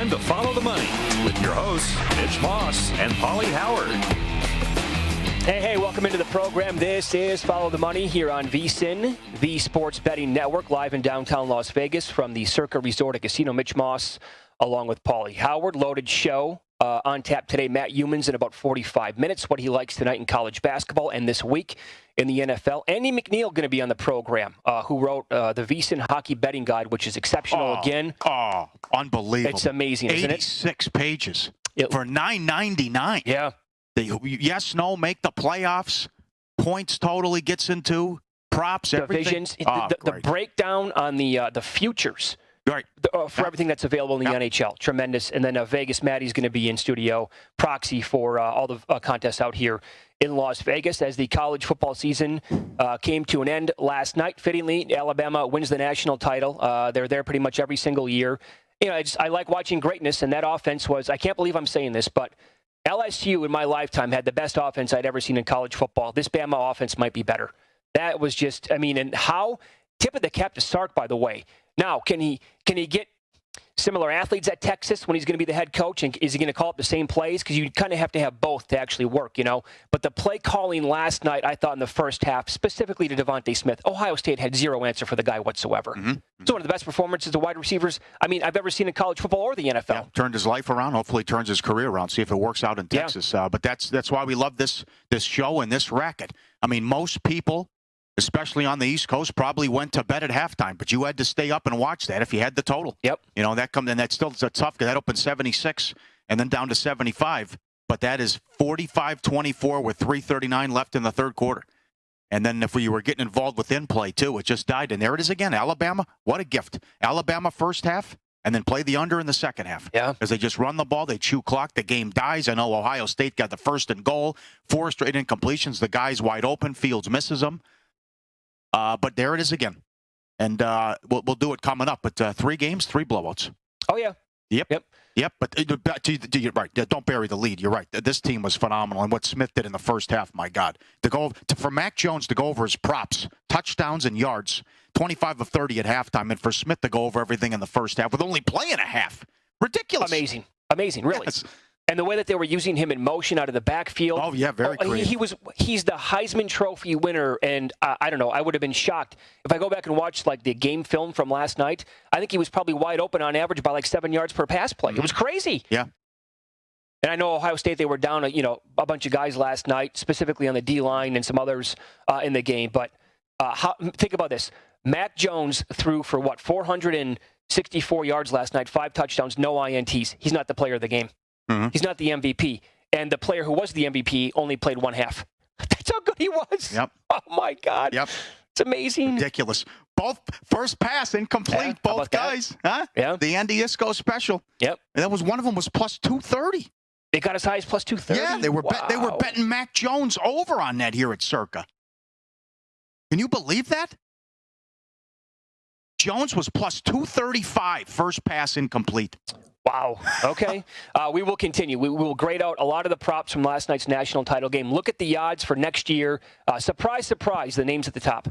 time to follow the money with your hosts, Mitch Moss and Paulie Howard. Hey, welcome into the program. This is Follow the Money here on VSiN, the Sports Betting Network, live in downtown Las Vegas from the Circa Resort and Casino. Mitch Moss, along with Paulie Howard. Loaded show on tap today. Matt Humans in about 45 minutes. What he likes tonight in college basketball and this week in the NFL. Andy McNeil going to be on the program, who wrote the VSiN Hockey Betting Guide, which is exceptional again. Oh, unbelievable. It's amazing, isn't it? 86 pages for $9.99. Yeah. The yes, no, make the playoffs, points totally gets into, props, everything. Divisions, the breakdown on the futures. Right. For everything that's available in the NHL. Tremendous. And then Vegas Maddie's going to be in studio, proxy for all the contests out here in Las Vegas as the college football season came to an end last night. Fittingly, Alabama wins the national title. They're there pretty much every single year. You know, I like watching greatness, and that offense was, I can't believe I'm saying this, but LSU in my lifetime had the best offense I'd ever seen in college football. This Bama offense might be better. That was just, and how, tip of the cap to Sark, by the way. Now, can he get similar athletes at Texas when he's going to be the head coach? And is he going to call up the same plays? Because you kind of have to have both to actually work, you know. But the play calling last night, I thought in the first half, specifically to Devontae Smith, Ohio State had zero answer for the guy whatsoever. Mm-hmm. It's one of the best performances of wide receivers I've ever seen in college football or the NFL. Yeah, turned his life around. Hopefully turns his career around. See if it works out in Texas. Yeah. But that's why we love this show and this racket. I mean, most people, especially on the East Coast, probably went to bed at halftime, but you had to stay up and watch that if you had the total. Yep. You know, that's still tough because that opened 76 and then down to 75. But that is 45-24 with 3:39 left in the third quarter. And then if we were getting involved with in-play, too, it just died. And there it is again. Alabama, what a gift. Alabama first half, and then play the under in the second half. Yeah. Because they just run the ball, they chew clock, the game dies. I know Ohio State got the first and goal, 4 straight incompletions. The guy's wide open, Fields misses them. But there it is again. And we'll do it coming up. But 3 games, 3 blowouts. Oh, yeah. Yep. But you're right. Don't bury the lead. You're right. This team was phenomenal. And what Smith did in the first half, my God. For Mac Jones to go over his props, touchdowns and yards, 25 of 30 at halftime. And for Smith to go over everything in the first half with only playing a half. Ridiculous. Amazing, really. Yes. And the way that they were using him in motion out of the backfield. Oh, yeah, very creative. He's the Heisman Trophy winner, and I don't know, I would have been shocked. If I go back and watch the game film from last night, I think he was probably wide open on average by 7 yards per pass play. Mm-hmm. It was crazy. Yeah. And I know Ohio State, they were down a bunch of guys last night, specifically on the D-line and some others in the game. But think about this. Mac Jones threw for 464 yards last night, 5 touchdowns, no INTs. He's not the player of the game. Mm-hmm. He's not the MVP. And the player who was the MVP only played 1 half. That's how good he was. Yep. Oh, my God. Yep. It's amazing. Ridiculous. Both first pass incomplete, both guys. Huh? Yeah. The Andy Isco special. Yep. And that was one of them was plus 230. They got as high as plus 230? Yeah, they were betting Mac Jones over on that here at Circa. Can you believe that? Jones was plus 235, first pass incomplete. Wow. Okay. We will continue. We will grade out a lot of the props from last night's national title game. Look at the odds for next year. Surprise, surprise, the names at the top.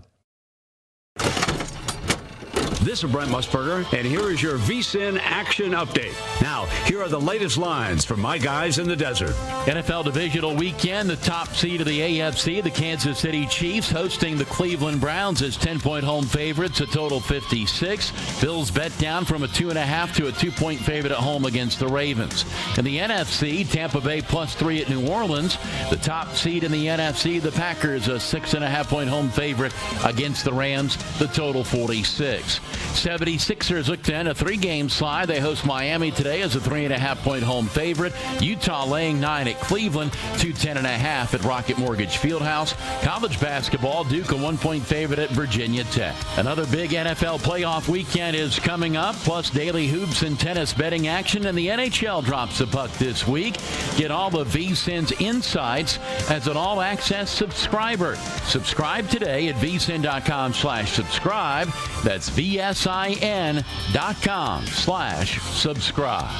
This is Brent Musburger, and here is your VSiN Action Update. Now, here are the latest lines from my guys in the desert. NFL Divisional Weekend, the top seed of the AFC, the Kansas City Chiefs, hosting the Cleveland Browns as 10-point home favorites, a total 56. Bills bet down from a 2.5 to a 2-point favorite at home against the Ravens. In the NFC, Tampa Bay +3 at New Orleans. The top seed in the NFC, the Packers, a 6.5-point home favorite against the Rams, the total 46. 76ers look to end a 3-game slide. They host Miami today as a 3.5-point home favorite. Utah laying 9 at Cleveland, 10.5 at Rocket Mortgage Fieldhouse. College basketball, Duke a 1-point favorite at Virginia Tech. Another big NFL playoff weekend is coming up, plus daily hoops and tennis betting action, and the NHL drops the puck this week. Get all the VSiN's insights as an all-access subscriber. Subscribe today at vsin.com/subscribe. That's VSIN.com/subscribe.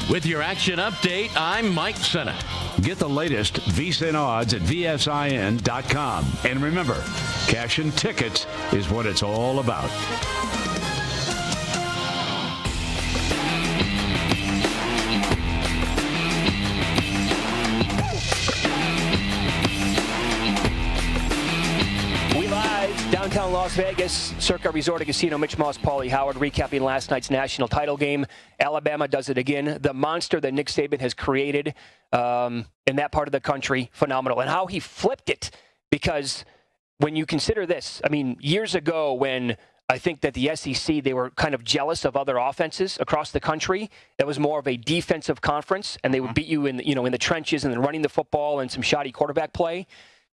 With your action update, I'm Mike Senna. Get the latest VSiN odds at VSIN.com. And remember, cash and tickets is what it's all about. Las Vegas, Circa Resort and Casino. Mitch Moss, Paulie Howard, recapping last night's national title game. Alabama does it again. The monster that Nick Saban has created in that part of the country, phenomenal. And how he flipped it, because when you consider this, I mean, years ago when I think that the SEC, they were kind of jealous of other offenses across the country. That was more of a defensive conference, and they would beat you in the trenches and then running the football and some shoddy quarterback play.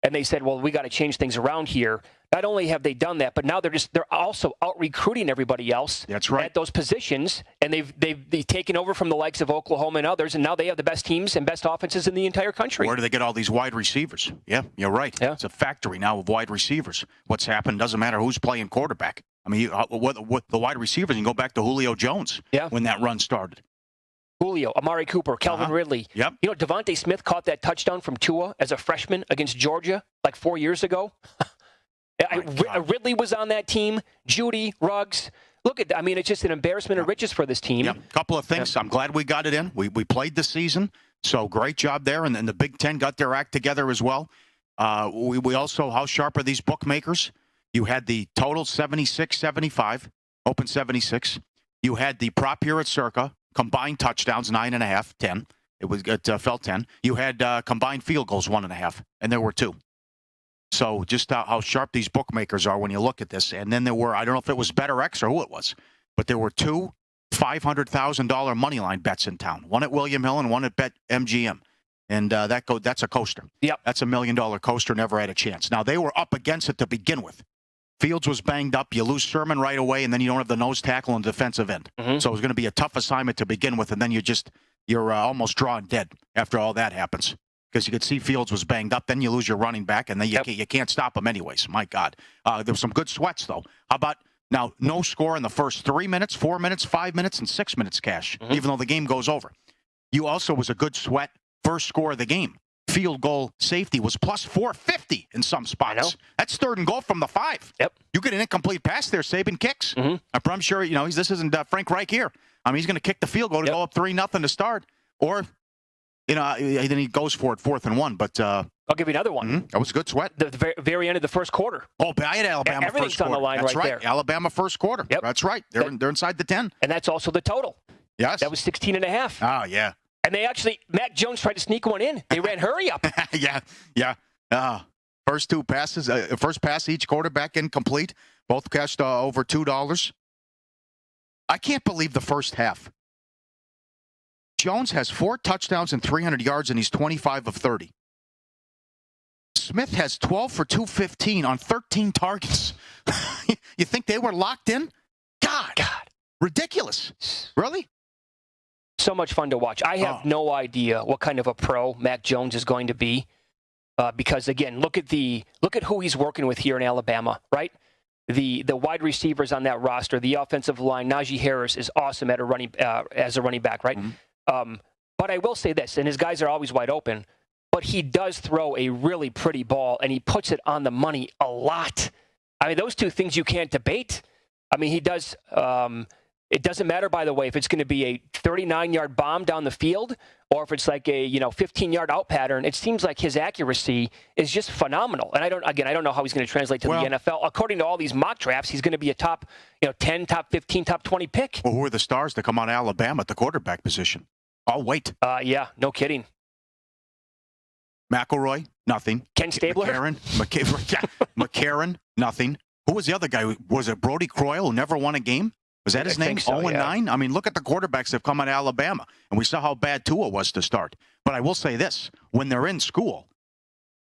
And they said, well, we got to change things around here. Not only have they done that, but now they're also out recruiting everybody else. That's right. At those positions, and they've taken over from the likes of Oklahoma and others, and now they have the best teams and best offenses in the entire country. Where do they get all these wide receivers? Yeah, you're right. Yeah. It's a factory now of wide receivers. What's happened doesn't matter who's playing quarterback. I mean, what the wide receivers, you can go back to Julio Jones when that run started. Julio, Amari Cooper, Calvin Ridley. Yep. You know, Devontae Smith caught that touchdown from Tua as a freshman against Georgia like 4 years ago. Ridley was on that team. Judy, Ruggs. It's just an embarrassment of riches for this team. Yeah, couple of things. I'm glad we got it in. We played this season, so great job there. And then the Big Ten got their act together as well. We also, how sharp are these bookmakers? You had the total 76-75, open 76. You had the prop here at Circa, combined touchdowns 9.5, 10. It fell 10. You had combined field goals 1.5, and there were 2. So just how sharp these bookmakers are when you look at this. And then there were, I don't know if it was BetterX or who it was, but there were 2 $500,000 money line bets in town. One at William Hill and one at BetMGM. And that's a coaster. Yep. That's $1 million coaster, never had a chance. Now, they were up against it to begin with. Fields was banged up. You lose Sermon right away, and then you don't have the nose tackle and defensive end. Mm-hmm. So it was going to be a tough assignment to begin with, and then you're almost drawing dead after all that happens. Because you could see Fields was banged up, then you lose your running back, and then you can't stop him anyways. My God. There were some good sweats, though. How about now, no score in the first 3 minutes, 4 minutes, 5 minutes, and 6 minutes cash, even though the game goes over. You also was a good sweat first score of the game. Field goal safety was plus 450 in some spots. That's 3rd and goal from the 5. Yep. You get an incomplete pass there, Saban kicks. Mm-hmm. I'm sure, this isn't Frank Reich here. He's going to kick the field goal to go up 3-0 to start. Or, then he goes for it 4th and 1. But I'll give you another one. Mm-hmm. That was a good sweat. The very end of the first quarter. Oh, I had Alabama Everything's first quarter. on the line. That's right there. Alabama first quarter. Yep. That's right. They're inside the 10. And that's also the total. Yes. That was 16.5. Oh, yeah. And Mac Jones tried to sneak one in. They ran hurry up. Yeah. First 2 passes, first pass each quarterback incomplete. Both cashed over $2. I can't believe the first half. Jones has 4 touchdowns and 300 yards, and he's 25 of 30. Smith has 12 for 215 on 13 targets. You think they were locked in? God. Ridiculous. Really? So much fun to watch. I have no idea what kind of a pro Mac Jones is going to be, because again, look at who he's working with here in Alabama, right? The wide receivers on that roster, the offensive line. Najee Harris is awesome at as a running back, right? Mm-hmm. But I will say this, and his guys are always wide open, but he does throw a really pretty ball, and he puts it on the money a lot. Those 2 things you can't debate. He does. It doesn't matter, by the way, if it's going to be a 39-yard bomb down the field or if it's like a 15-yard out pattern. It seems like his accuracy is just phenomenal. And I don't know how he's going to translate to the NFL. According to all these mock drafts, he's going to be a top 10, top 15, top 20 pick. Well, who are the stars that come out of Alabama at the quarterback position? I'll wait. Yeah, no kidding. McElroy, nothing. Ken Stabler? McCarron, nothing. Who was the other guy? Was it Brody Croyle who never won a game? Was that his name? 0-9? Look at the quarterbacks that have come out of Alabama, and we saw how bad Tua was to start. But I will say this. When they're in school,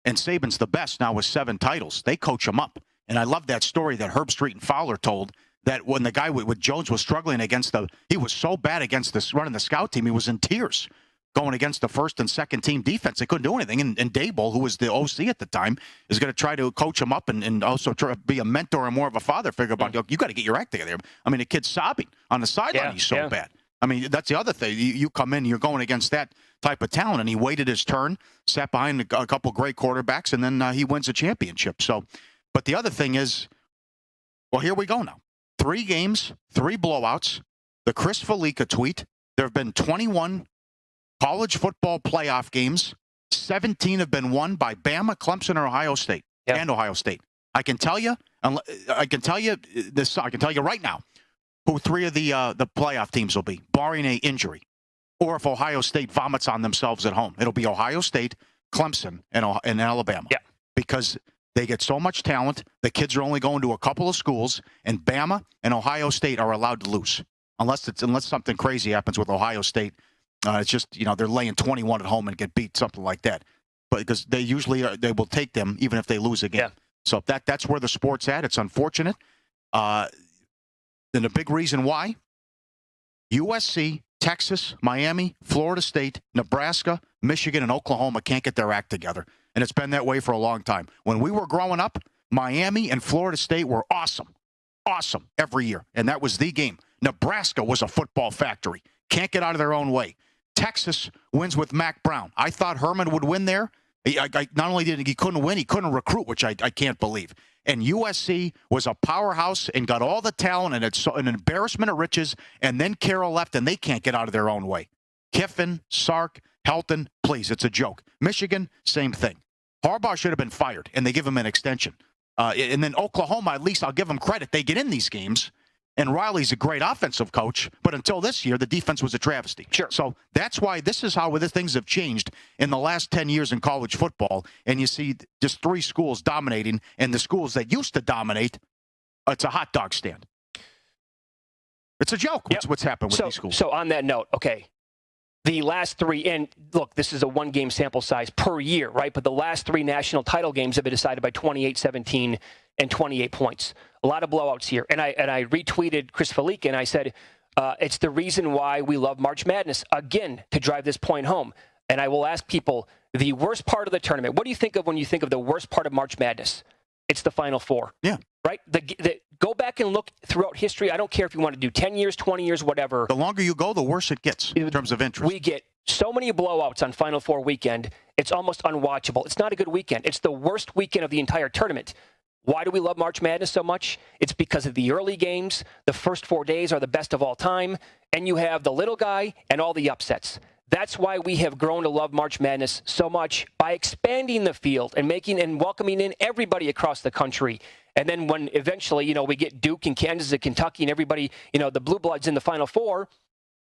and Saban's the best now with 7 titles, they coach them up. And I love that story that Herb Street and Fowler told, that when the guy with Jones was struggling he was so bad against this running the scout team, he was in tears going against the first and second team defense. They couldn't do anything. And Dable, who was the OC at the time, is going to try to coach him up and also try to be a mentor and more of a father figure about, you got to get your act together. The kid's sobbing on the sideline. He's so bad. That's the other thing. You come in, you're going against that type of talent, and he waited his turn, sat behind a couple great quarterbacks, and then he wins a championship. So, but the other thing is, well, here we go now. 3 games, 3 blowouts. The Chris Felica tweet, there have been 21 college football playoff games. 17 have been won by Bama, Clemson, or Ohio State, and Ohio State. I can tell you, I can tell you this. I can tell you right now who 3 of the playoff teams will be, barring a injury, or if Ohio State vomits on themselves at home. It'll be Ohio State, Clemson, and Alabama. Yeah. Because they get so much talent. The kids are only going to a couple of schools, and Bama and Ohio State are allowed to lose unless something crazy happens with Ohio State. It's just they're laying 21 at home and get beat, something like that. But because they usually they will take them even if they lose a game. Yeah. So that's where the sport's at. It's unfortunate. And the big reason why, USC, Texas, Miami, Florida State, Nebraska, Michigan, and Oklahoma can't get their act together. And it's been that way for a long time. When we were growing up, Miami and Florida State were awesome every year. And that was the game. Nebraska was a football factory. Can't get out of their own way. Texas wins with Mac Brown. I thought Herman would win there. Not only did he couldn't win, he couldn't recruit, which I can't believe. And USC was a powerhouse and got all the talent, and it's an embarrassment of riches. And then Carroll left, and they can't get out of their own way. Kiffin, Sark, Helton, please, it's a joke. Michigan, same thing. Harbaugh should have been fired, and they give him an extension. And then Oklahoma, at least I'll give them credit. They get in these games, and Riley's a great offensive coach, but until this year, the defense was a travesty. Sure. So that's why this is how the things have changed in the last 10 years in college football, and you see just 3 schools dominating, and the schools that used to dominate, it's a hot dog stand. It's a joke. Yep. What's happened with these schools. So on that note, okay, the last 3, and look, this is a 1-game sample size per year, right? But the last 3 national title games have been decided by 28-17 and 28 points. A lot of blowouts here. And I retweeted Chris Felica, and I said, it's the reason why we love March Madness, again, to drive this point home. And I will ask people, the worst part of the tournament, what do you think of when you think of the worst part of March Madness? It's the Final Four. Yeah. Right? Go back and look throughout history. I don't care if you want to do 10 years, 20 years, whatever. The longer you go, the worse it gets in terms of interest. We get so many blowouts on Final Four weekend, it's almost unwatchable. It's not a good weekend. It's the worst weekend of the entire tournament. Why do we love March Madness so much? It's because of the early games. The first 4 days are the best of all time. And you have the little guy and all the upsets. That's why we have grown to love March Madness so much by expanding the field and making and welcoming in everybody across the country. And then when eventually, we get Duke and Kansas and Kentucky and everybody, the Blue Bloods in the Final Four,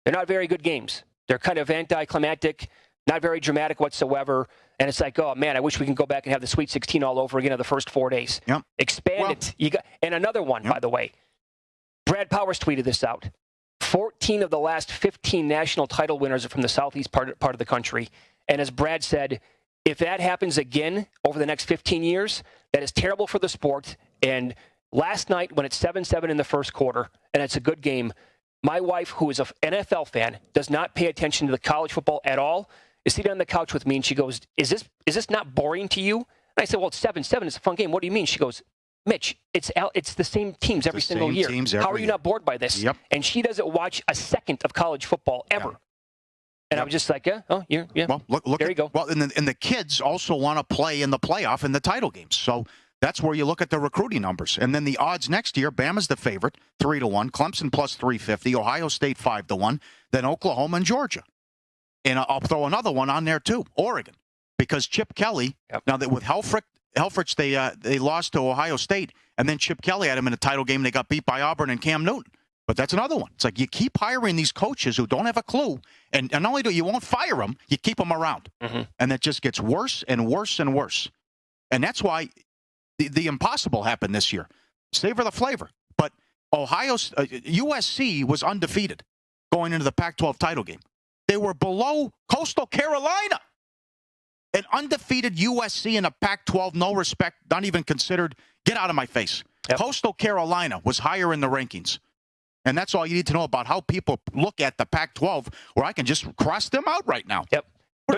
they're not very good games. They're kind of anticlimactic, not very dramatic whatsoever. And it's like, oh, man, I wish we can go back and have the Sweet 16 all over again of the first 4 days. Yep. Expand it. And another one, by the way. Brad Powers tweeted this out. 14 of the last 15 national title winners are from the southeast part of the country. And as Brad said, if that happens again over the next 15 years, that is terrible for the sport. And last night, when it's 7-7 in the first quarter, and it's a good game, my wife, who is an NFL fan, does not pay attention to the college football at all, is sitting on the couch with me, and she goes, is this not boring to you? And I said, well, it's 7-7. It's a fun game. What do you mean? She goes, Mitch, it's the same teams every single year. How are you not bored by this? Yep. And she doesn't watch a second of college football ever. Yeah. And I was just like, yeah. Well, look there you go. Well, and the kids also want to play in the playoff and the title games. So that's where you look at the recruiting numbers. And then the odds next year, Bama's the favorite, 3-1. Clemson plus 350. Ohio State 5-1. Then Oklahoma and Georgia. And I'll throw another one on there too, Oregon, because Chip Kelly. Yep. Now that with Helfrich, they lost to Ohio State, and then Chip Kelly had him in a title game. They got beat by Auburn and Cam Newton. But that's another one. It's like you keep hiring these coaches who don't have a clue, and not only do you won't fire them, you keep them around. Mm-hmm. And it just gets worse and worse and worse. And that's why the impossible happened this year. Savor the flavor. But USC was undefeated going into the Pac-12 title game. They were below Coastal Carolina. An undefeated USC in a Pac-12, no respect, not even considered. Get out of my face. Yep. Coastal Carolina was higher in the rankings. And that's all you need to know about how people look at the Pac-12, where I can just cross them out right now. Yep.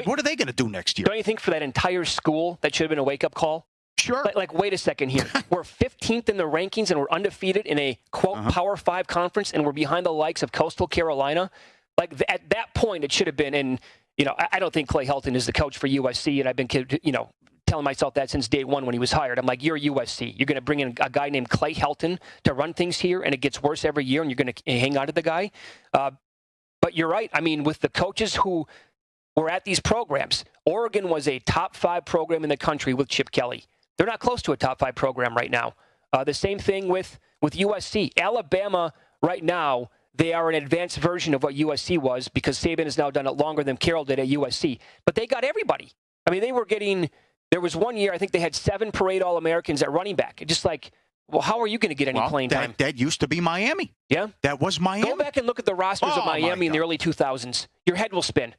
What are they going to do next year? Don't you think for that entire school that should have been a wake-up call? Sure. Like wait a second here. We're 15th in the rankings, and we're undefeated in a, quote, Power 5 conference, and we're behind the likes of Coastal Carolina. Like, at that point, it should have been, and, I don't think Clay Helton is the coach for USC, and I've been, telling myself that since day one when he was hired. I'm like, you're USC. You're going to bring in a guy named Clay Helton to run things here, and it gets worse every year, and you're going to hang on to the guy. But you're right. I mean, with the coaches who were at these programs, Oregon was a top 5 program in the country with Chip Kelly. They're not close to a top 5 program right now. The same thing with USC. Alabama right now, they are an advanced version of what USC was because Saban has now done it longer than Carroll did at USC. But they got everybody. I mean, there was one year, I think they had 7 parade All-Americans at running back. Just like, well, how are you going to get any playing time? That used to be Miami. Yeah. That was Miami. Go back and look at the rosters of Miami in the early 2000s. Your head will spin.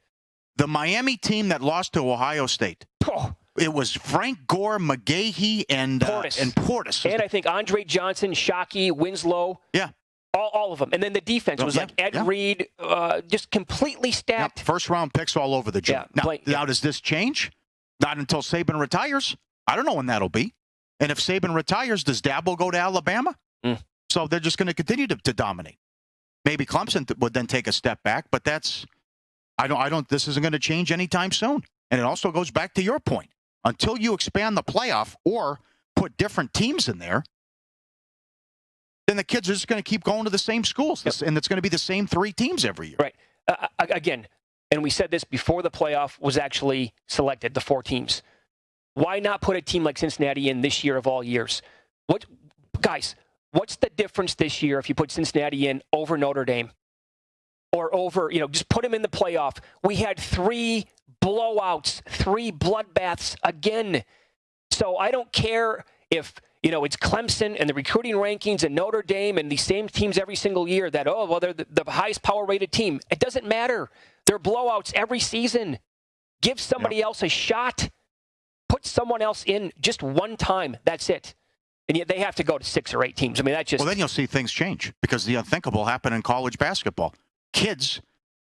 The Miami team that lost to Ohio State. Oh. It was Frank Gore, McGahee, and Portis. And I think Andre Johnson, Shockey, Winslow. Yeah. All of them. And then the defense was like Ed Reed, just completely stacked. Yep. First-round picks all over the joint. Now, does this change? Not until Saban retires. I don't know when that'll be. And if Saban retires, does Dabo go to Alabama? So they're just going to continue to dominate. Maybe Clemson would then take a step back, but this isn't going to change anytime soon. And it also goes back to your point. Until you expand the playoff or put different teams in there, then the kids are just going to keep going to the same schools. And it's going to be the same 3 teams every year. Right. Again, and we said this before the playoff was actually selected, the 4 teams. Why not put a team like Cincinnati in this year of all years? Guys, what's the difference this year if you put Cincinnati in over Notre Dame? Or over, just put them in the playoff. We had 3 blowouts, 3 bloodbaths again. So I don't care if, it's Clemson and the recruiting rankings and Notre Dame and these same teams every single year that, they're the highest power-rated team. It doesn't matter. They're blowouts every season. Give somebody else a shot. Put someone else in just one time. That's it. And yet they have to go to 6 or 8 teams. I mean, that's just... Well, then you'll see things change because the unthinkable happened in college basketball. Kids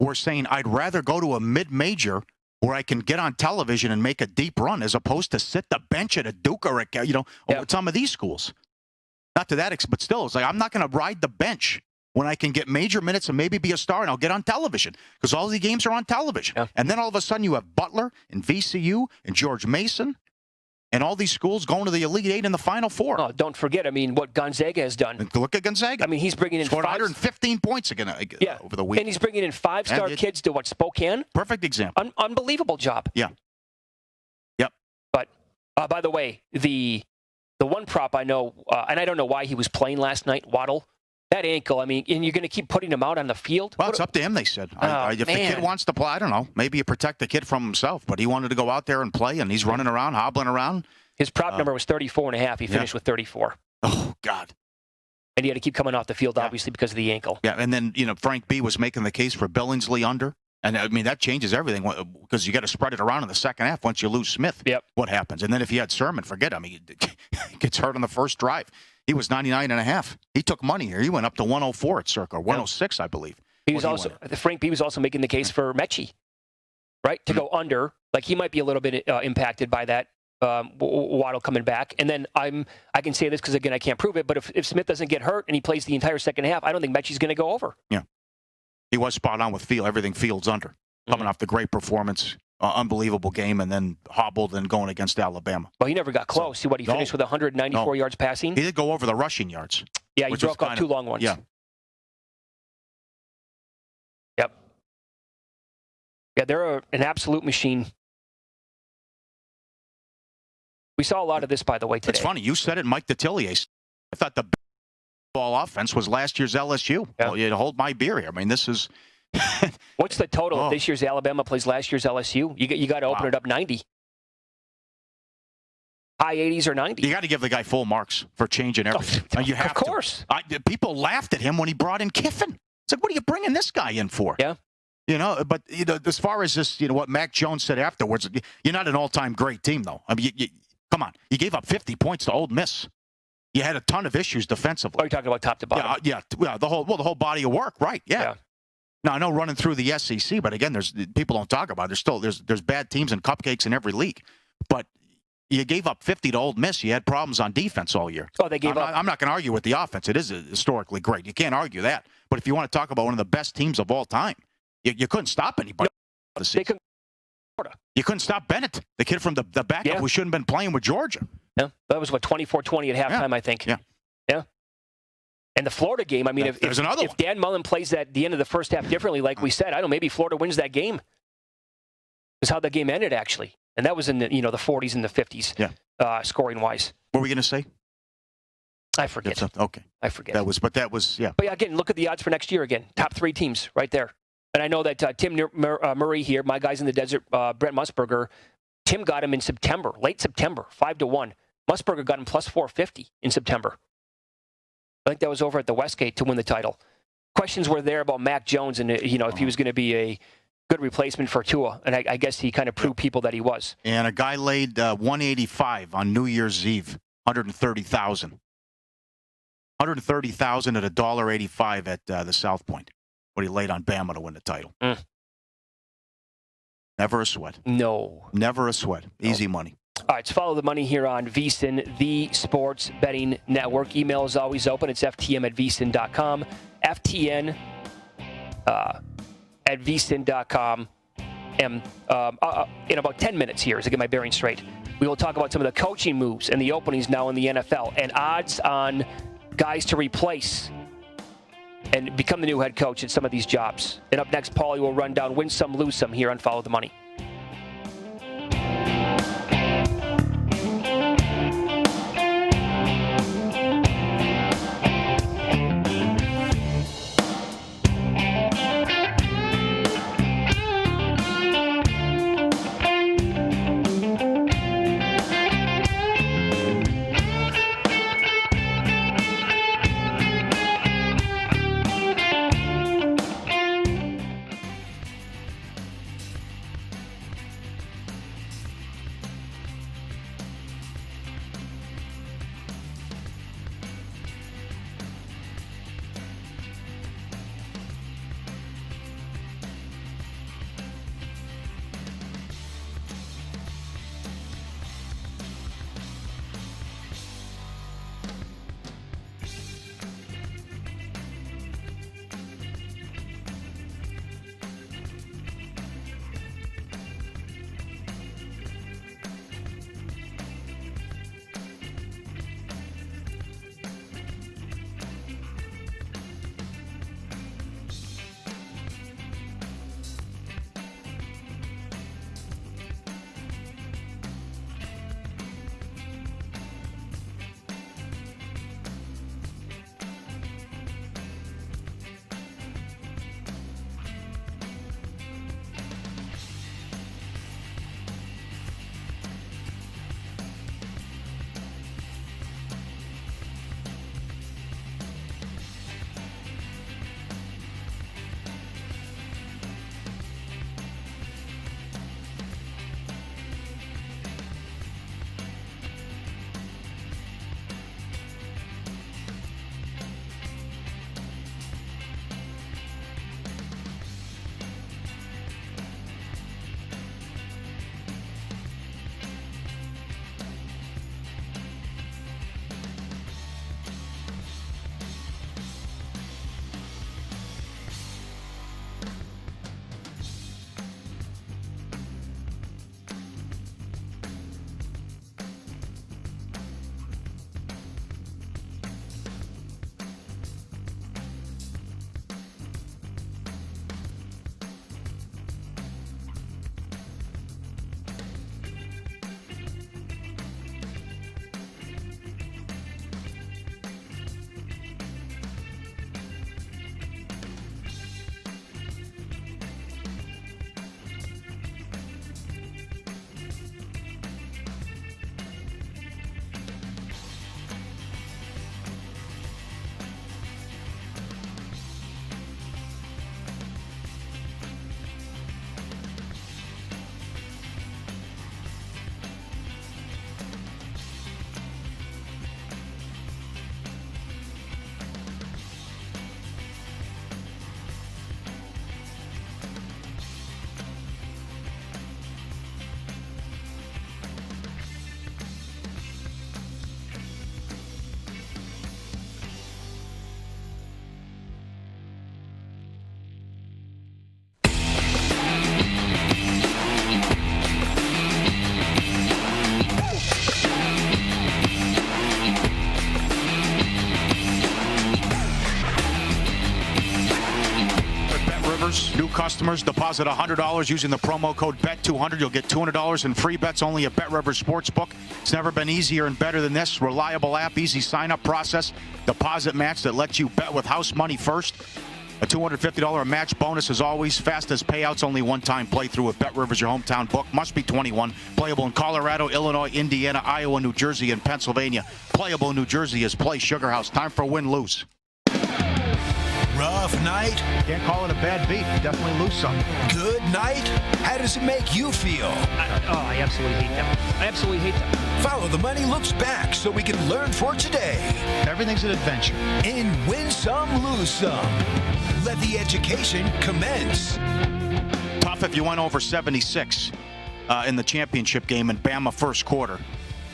were saying, I'd rather go to a mid-major where I can get on television and make a deep run as opposed to sit the bench at a Duke or some of these schools. Not to that extent, but still, it's like, I'm not going to ride the bench when I can get major minutes and maybe be a star and I'll get on television because all the games are on television. Yeah. And then all of a sudden you have Butler and VCU and George Mason and all these schools going to the Elite 8 in the Final Four. Oh, don't forget, what Gonzaga has done. And look at Gonzaga. He's bringing in 115 points again over the week. And he's bringing in 5-star kids to Spokane? Perfect example. Unbelievable job. Yeah. Yep. But, by the way, the one prop I know, and I don't know why he was playing last night, Waddle, that ankle, and you're going to keep putting him out on the field? Well, it's up to him, they said. If the kid wants to play, I don't know. Maybe you protect the kid from himself, but he wanted to go out there and play, and he's running around, hobbling around. His prop number was 34.5. He finished with 34. Oh, God. And he had to keep coming off the field, obviously, because of the ankle. Yeah, and then, Frank B. was making the case for Billingsley under. And, that changes everything because you got to spread it around in the second half. Once you lose Smith, what happens? And then if you had Sermon, forget him. He gets hurt on the first drive. He was 99.5. He took money here. He went up to 104 at Circa, 106, I believe. Frank B. was also making the case for Mechie, right, to go under. Like, he might be a little bit impacted by that. Waddle coming back. And then I can say this because, again, I can't prove it, but if Smith doesn't get hurt and he plays the entire second half, I don't think Mechie's going to go over. Yeah. He was spot on with everything Fields under. Coming off the great performance, unbelievable game, and then hobbled and going against Alabama. Well, he never got close. See what he finished with 194 yards passing? He did go over the rushing yards. Yeah, he broke off 2 long ones. Yeah. Yep. Yeah, they're an absolute machine. We saw a lot of this, by the way, today. It's funny. You said it, Mike Detillier. I thought the ball offense was last year's LSU. Yeah. Well, you hold my beer here. This is... What's the total if this year's Alabama plays last year's LSU? You got to open it up 90. High 80s or 90. You got to give the guy full marks for changing everything. You have of course. People laughed at him when he brought in Kiffin. It's like, what are you bringing this guy in for? Yeah. But as far as this, what Mac Jones said afterwards, you're not an all-time great team, though. Come on. You gave up 50 points to Ole Miss. You had a ton of issues defensively. Are you talking about top to bottom? Yeah. The whole body of work, right? Yeah. Now I know running through the SEC, but again, there's people don't talk about it. There's bad teams and cupcakes in every league. But you gave up 50 to Ole Miss. You had problems on defense all year. Oh, they gave up. I'm not going to argue with the offense. It is historically great. You can't argue that. But if you want to talk about one of the best teams of all time, you couldn't stop anybody. You couldn't stop Bennett, the kid from the backup who shouldn't have been playing with Georgia. Yeah, that was 24-20 at halftime, I think. Yeah. And the Florida game, if Dan Mullen plays at the end of the first half differently, like we said, I don't know, maybe Florida wins that game. Is how that game ended, actually. And that was in the 40s and the 50s, scoring-wise. What were we going to say? I forget. Okay. I forget. That was, yeah. But again, look at the odds for next year again. Top 3 teams right there. And I know that Tim Murray here, my guys in the desert, Brent Musburger, Tim got him in September, late September, 5-1. Musburger got him plus 450 in September. I think that was over at the Westgate to win the title. Questions were there about Mac Jones and, if he was going to be a good replacement for Tua. And I guess he kind of proved people that he was. And a guy laid 185 on New Year's Eve, 130,000. 130,000 at $1.85 at the South Point. What he laid on Bama to win the title. Never a sweat. No. Never a sweat. Easy money. All right, so follow the money here on VSiN, the Sports Betting Network. Email is always open. It's ftm@vsin.com. FTN at vsin.com. And in about 10 minutes here, to get my bearing straight, we will talk about some of the coaching moves and the openings now in the NFL and odds on guys to replace and become the new head coach at some of these jobs. And up next, Paulie will run down win some, lose some here on Follow the Money. customers deposit $100 using the promo code BET200. You'll get $200 in free bets only at Bet Rivers Sportsbook. It's never been easier and better than this. Reliable app, easy sign-up process, deposit match that lets you bet with house money first. A $250 match bonus as always. Fastest payouts, only one-time playthrough at Bet Rivers, your hometown book. Must be 21. Playable in Colorado, Illinois, Indiana, Iowa, New Jersey, and Pennsylvania. Playable in New Jersey is Play Sugar House. Time for win-lose. Rough night? Can't call it a bad beat. Definitely lose some. Good night? How does it make you feel? I absolutely hate them. I absolutely hate them. Follow The Money Looks Back so we can learn for today. Everything's an adventure. And win some, lose some. Let the education commence. Tough if you went over 76 in the championship game in Bama first quarter.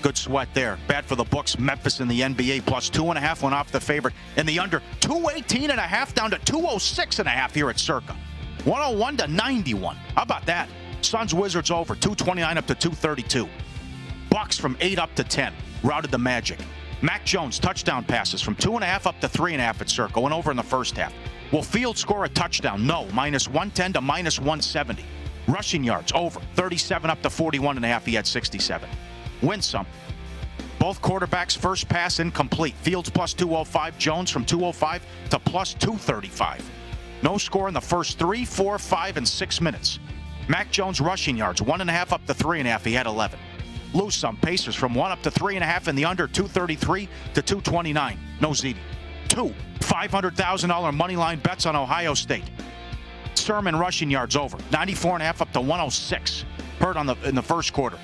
Good sweat there. Bad for the books. Memphis in the NBA plus 2.5 went off the favorite. And the under 218.5 down to 206.5 here at Circa. 101 to 91. How about that? Suns Wizards over 229 up to 232. Bucks from 8 up to 10. Routed the Magic. Mac Jones touchdown passes from 2.5 up to 3.5 at Circa. Went over in the first half. Will Fields score a touchdown? No. Minus 110 to minus 170. Rushing yards over 37 up to 41.5. He had 67. Win some. Both quarterbacks first pass incomplete. Fields plus 205. Jones from 205 to plus 235. No score in the first 3, 4, 5, and 6 minutes. Mac Jones rushing yards 1.5 up to 3.5. He had 11. Lose some. Pacers from 1 up to 3.5 in the under 233 to 229. No ZD. 2 $500,000 money line bets on Ohio State. Sermon rushing yards over 94.5 up to 106. Hurt in the first quarter.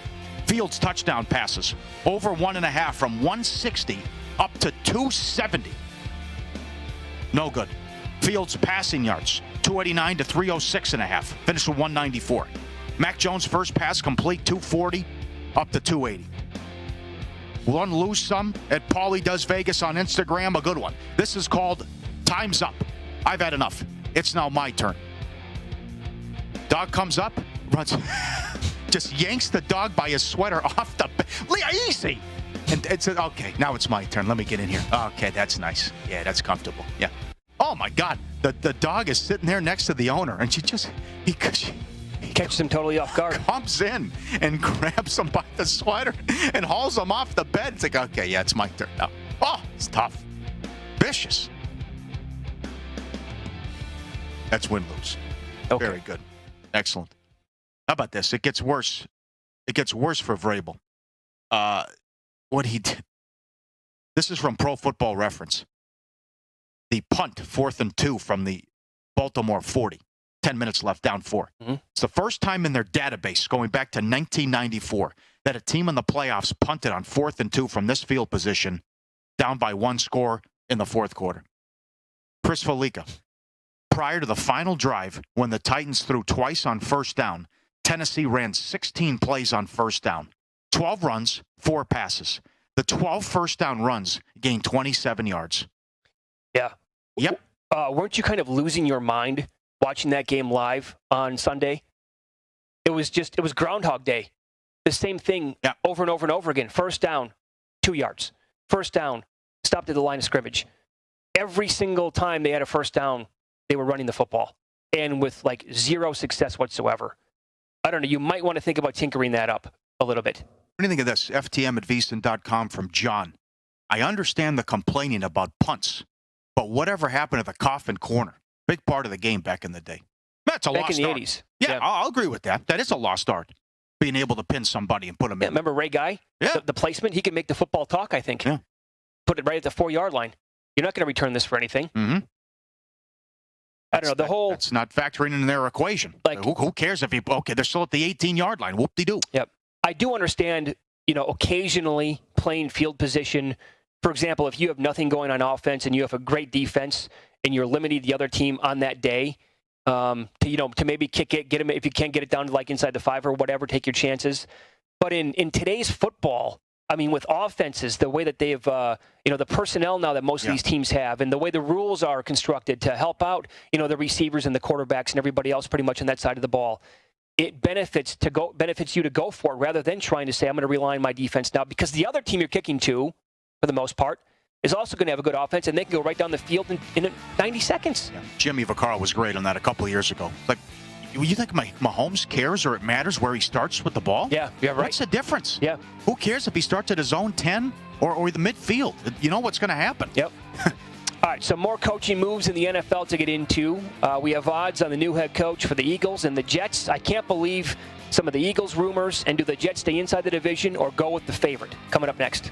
Fields touchdown passes over 1.5 from 160 up to 270. No good. Fields passing yards 289 to 306.5. Finished with 194. Mac Jones first pass complete 240 up to 280. One lose some at Paulie Does Vegas on Instagram. A good one. This is called Time's Up. I've had enough. It's now my turn. Dog comes up, runs. Just yanks the dog by his sweater off the... Easy! And it's... Okay, now it's my turn. Let me get in here. Okay, that's nice. Yeah, that's comfortable. Yeah. Oh, my God. The dog is sitting there next to the owner, and she just... He catches him totally off guard. Comes in and grabs him by the sweater and hauls him off the bed. It's like, okay, yeah, it's my turn now. Oh, it's tough. Vicious. That's win-lose. Okay. Very good. Excellent. How about this? It gets worse. It gets worse for Vrabel. What he did. This is from Pro Football Reference. The punt, 4th and 2 from the Baltimore 40. 10 minutes left, down 4. Mm-hmm. It's the first time in their database, going back to 1994, that a team in the playoffs punted on 4th and 2 from this field position, down by 1 score in the 4th quarter. Chris Felica. Prior to the final drive, when the Titans threw twice on first down, Tennessee ran 16 plays on first down. 12 runs, 4 passes. The 12 first down runs gained 27 yards. Yeah. Yep. Weren't you kind of losing your mind watching that game live on Sunday? It was Groundhog Day. The same thing over and over and over again. First down, 2 yards. First down, stopped at the line of scrimmage. Every single time they had a first down, they were running the football. And with like 0 success whatsoever. I don't know. You might want to think about tinkering that up a little bit. What do you think of this? FTM at VSiN.com from John. I understand the complaining about punts, but whatever happened to the coffin corner? Big part of the game back in the day. That's a lost art. Back in the 80s. Yeah, I'll agree with that. That is a lost art. Being able to pin somebody and put them in. Remember Ray Guy? Yeah. The placement? He could make the football talk, I think. Yeah. Put it right at the 4-yard line. You're not going to return this for anything. Mm-hmm. I don't know. That's not factoring in their equation. Like, who cares if they're still at the 18-yard line. Whoop-de-doo. Yep. I do understand, occasionally playing field position. For example, if you have nothing going on offense and you have a great defense and you're limiting the other team on that day, to maybe kick it, get them if you can't get it down to like inside the 5 or whatever, take your chances. But in today's football, I mean, with offenses, the way that they've, the personnel now that most of these teams have, and the way the rules are constructed to help out, the receivers and the quarterbacks and everybody else pretty much on that side of the ball, it benefits you to go for it rather than trying to say, I'm going to rely on my defense now, because the other team you're kicking to, for the most part, is also going to have a good offense, and they can go right down the field in 90 seconds. Yeah. Jimmy Vaccaro was great on that a couple of years ago. Like, you think Mahomes cares or it matters where he starts with the ball? Yeah, right. What's the difference? Yeah. Who cares if he starts at his own 10 or the midfield? You know what's going to happen. Yep. All right, some more coaching moves in the NFL to get into. We have odds on the new head coach for the Eagles and the Jets. I can't believe some of the Eagles rumors. And do the Jets stay inside the division or go with the favorite? Coming up next.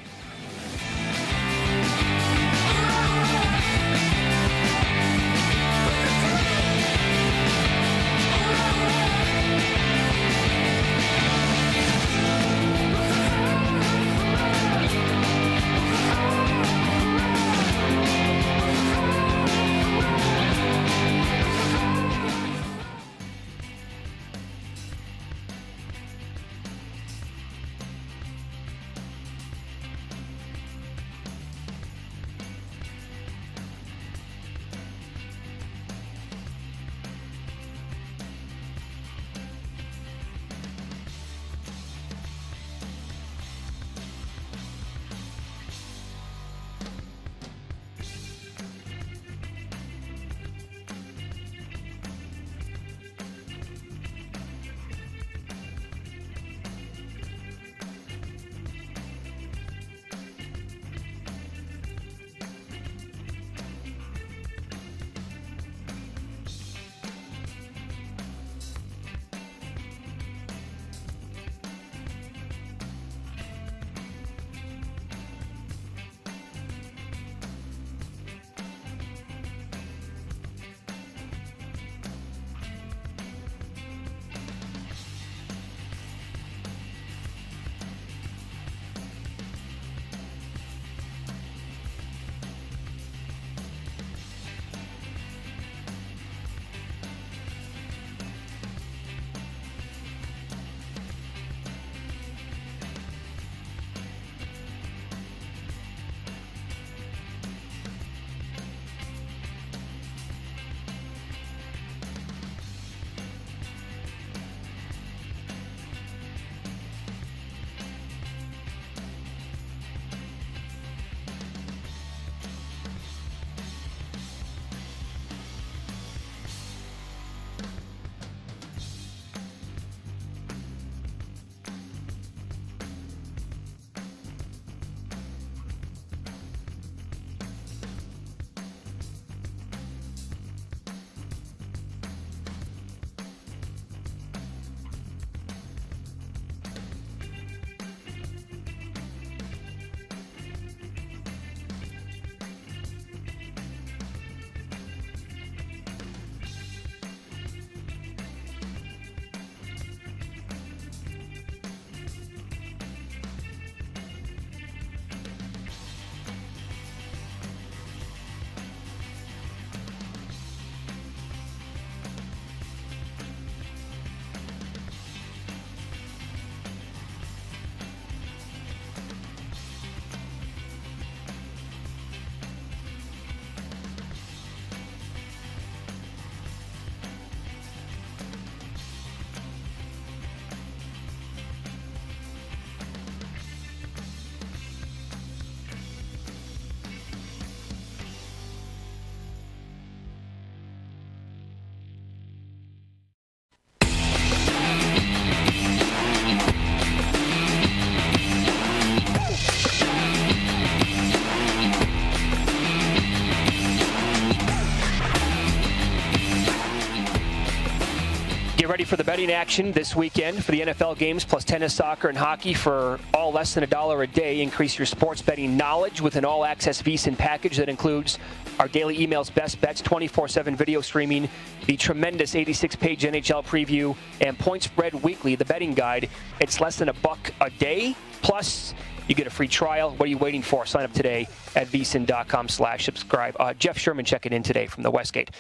ready for the betting action this weekend for the NFL games, plus tennis, soccer, and hockey for all less than $1 a day. Increase your sports betting knowledge with an all-access VSiN package that includes our daily emails, best bets, 24/7 video streaming, the tremendous 86-page NHL preview, and Point Spread Weekly, the betting guide. It's less than $1 a day, plus you get a free trial. What are you waiting for? Sign up today at vsin.com/subscribe. Jeff Sherman checking in today from the Westgate.